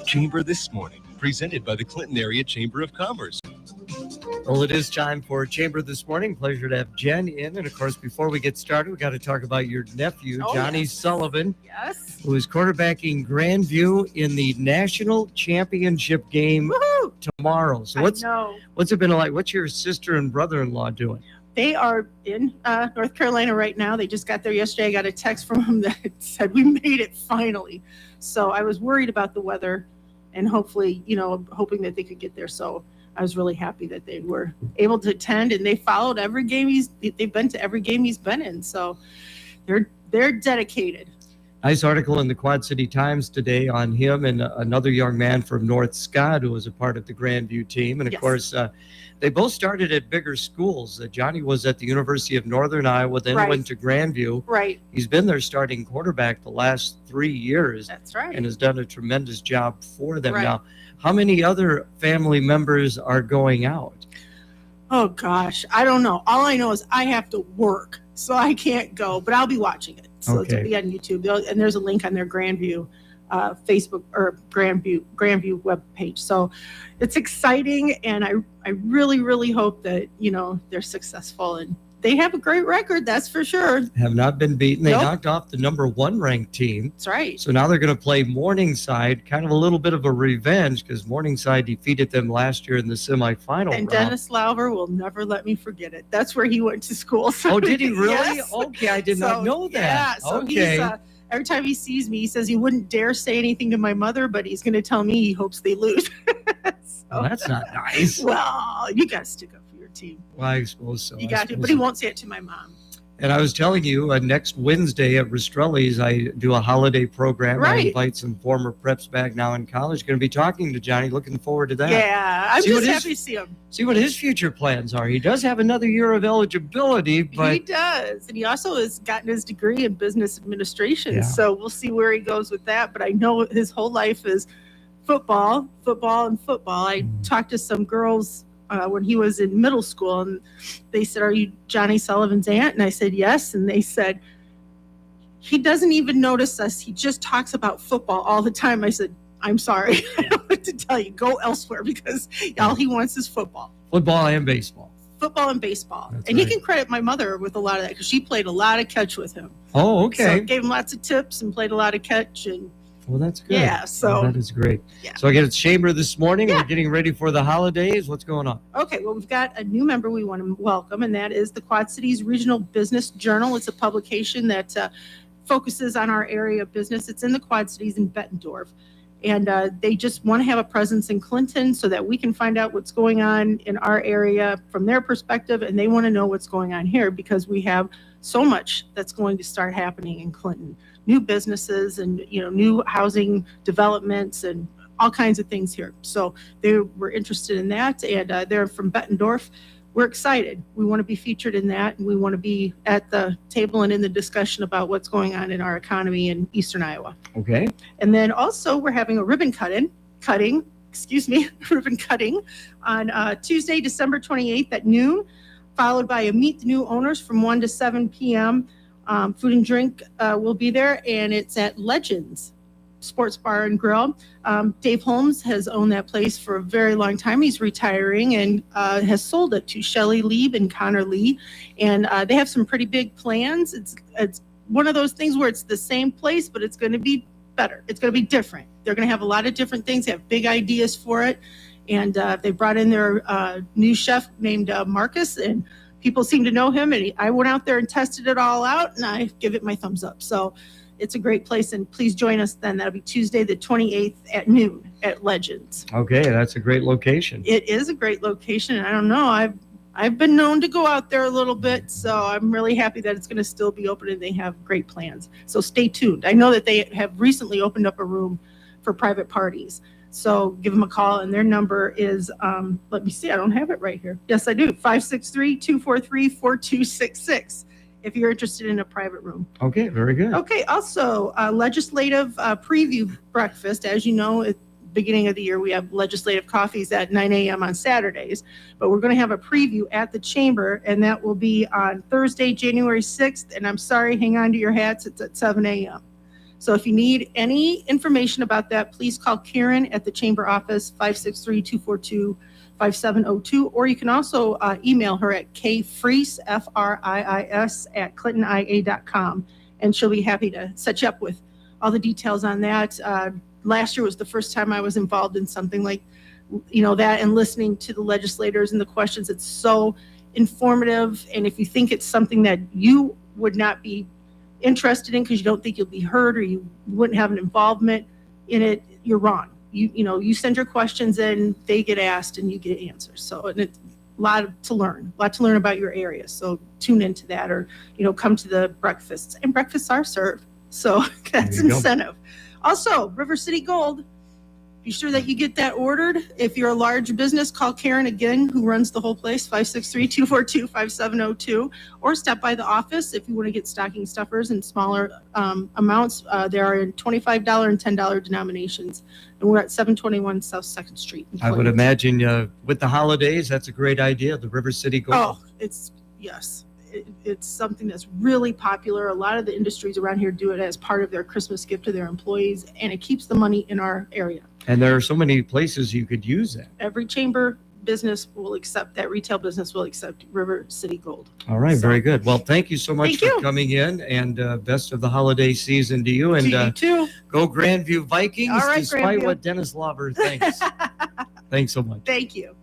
Chamber This Morning, presented by the Clinton Area Chamber of Commerce. Well, it is time for Chamber This Morning. Pleasure to have Jen in. And, of course, before we get started, we got to talk about your nephew, Johnny Sullivan, who is quarterbacking Grandview in the national championship game tomorrow. So what's it been like? What's your sister and brother-in-law doing? They are in North Carolina right now. They just got there yesterday. I got a text from them that said, we made it finally. So I was worried about the weather and hoping that they could get there. So I was really happy that they were able to attend, and they followed every game they've been to every game he's been in. So they're dedicated. Nice article in the Quad City Times today on him and another young man from North Scott who was a part of the Grandview team. And of course, they both started at bigger schools. Johnny was at the University of Northern Iowa, then went to Grandview. Right. He's been their starting quarterback the last 3 years. That's right. And has done a tremendous job for them. Right. Now, how many other family members are going out? Oh, gosh. I don't know. All I know is I have to work, so I can't go, but I'll be watching it. So it'll be on YouTube. And there's a link on their Grandview Facebook or Grandview webpage. So it's exciting, and I really, really hope that, they're successful, and they have a great record, that's for sure. Have not been beaten. They knocked off the number 1 ranked team. That's right. So now they're going to play Morningside, kind of a little bit of a revenge because Morningside defeated them last year in the semifinal round. And Dennis Lauver will never let me forget it. That's where he went to school. So oh, did he really? Yes. Okay, I did not know that. Yeah, so he's, every time he sees me, he says he wouldn't dare say anything to my mother, but he's going to tell me he hopes they lose. Well, that's not nice. Well, you got to stick up for your team. Well, I suppose so. You got to, but he won't say it to my mom. And I was telling you, next Wednesday at Rastrelli's, I do a holiday program. Right. I invite some former preps back now in college. Going to be talking to Johnny. Looking forward to that. Yeah, I'm just happy to see him. See what his future plans are. He does have another year of eligibility, but he does, and he also has gotten his degree in business administration. Yeah. So we'll see where he goes with that. But I know his whole life is football. I talked to some girls when he was in middle school, and they said, "Are you Johnny Sullivan's aunt?" And I said, "Yes." And they said, "He doesn't even notice us. He just talks about football all the time." I said, "I'm sorry. I don't know what to tell you. Go elsewhere because all he wants is football." Football and baseball. Football and baseball. That's and right. You can credit my mother with a lot of that because she played a lot of catch with him. Oh, okay. So gave him lots of tips and played a lot of catch. And well, that's good. Yeah, so that is great. Yeah. So I get a chamber this morning. We're getting ready for the holidays. What's going on? Okay, well, we've got a new member we want to welcome, and that is the Quad Cities Regional Business Journal. It's a publication that focuses on our area of business. It's in the Quad Cities in Bettendorf. And they just want to have a presence in Clinton so that we can find out what's going on in our area from their perspective, and they want to know what's going on here because we have so much that's going to start happening in Clinton. New businesses and new housing developments and all kinds of things here. So they were interested in that, and they're from Bettendorf. We're excited. We want to be featured in that, and we want to be at the table and in the discussion about what's going on in our economy in Eastern Iowa. Okay. And then also we're having a ribbon cutting on Tuesday, December 28th at noon, followed by a Meet the New Owners from 1 to 7 p.m. Food and drink will be there, and it's at Legends Sports Bar and Grill. Dave Holmes has owned that place for a very long time. He's retiring and has sold it to Shelley Lieb and Connor Lee. And they have some pretty big plans. It's one of those things where it's the same place, but it's going to be better. It's going to be different. They're going to have a lot of different things. They have big ideas for it. And they brought in their new chef named Marcus, and people seem to know him. And I went out there and tested it all out, and I give it my thumbs up. So it's a great place, and please join us then. That'll be Tuesday the 28th at noon at Legends. Okay, that's a great location. It is a great location, and I don't know, I've been known to go out there a little bit, so I'm really happy that it's going to still be open and they have great plans. So stay tuned. I know that they have recently opened up a room for private parties, so give them a call, and their number is, let me see, I don't have it right here. Yes, I do, 563-243-4266. If you're interested in a private room. Okay, very good. Okay, also, legislative preview breakfast. As you know, at the beginning of the year, we have legislative coffees at 9 a.m. on Saturdays. But we're going to have a preview at the chamber, and that will be on Thursday, January 6th. And I'm sorry, hang on to your hats. It's at 7 a.m. So if you need any information about that, please call Karen at the Chamber office, 563-242-5702, or you can also email her at kfreis, F-R-I-I-S, at clintonia.com, and she'll be happy to set you up with all the details on that. Last year was the first time I was involved in something like, that, and listening to the legislators and the questions. It's so informative, and if you think it's something that you would not be interested in because you don't think you'll be heard or you wouldn't have an involvement in it, you're wrong. You send your questions in, they get asked, and you get answers. So, and it's a lot to learn about your area. So tune into that, or come to the breakfasts, and breakfasts are served. So that's incentive. Also, River City Gold. Be sure that you get that ordered. If you're a large business, call Karen again, who runs the whole place, 563-242-5702, or stop by the office if you want to get stocking stuffers in smaller amounts. There are in $25 and $10 denominations, and we're at 721 South 2nd Street. I would imagine with the holidays, that's a great idea, the River City Gold. Oh, yes. It's something that's really popular. A lot of the industries around here do it as part of their Christmas gift to their employees, and it keeps the money in our area. And there are so many places you could use that. Every chamber business will accept that. Retail business will accept River City Gold. All right, very good. Well, thank you so much for coming in, and best of the holiday season to you. And to you too. Go Grandview Vikings, all right, despite Grandview. what Dennis Lauber thinks. Thanks so much. Thank you.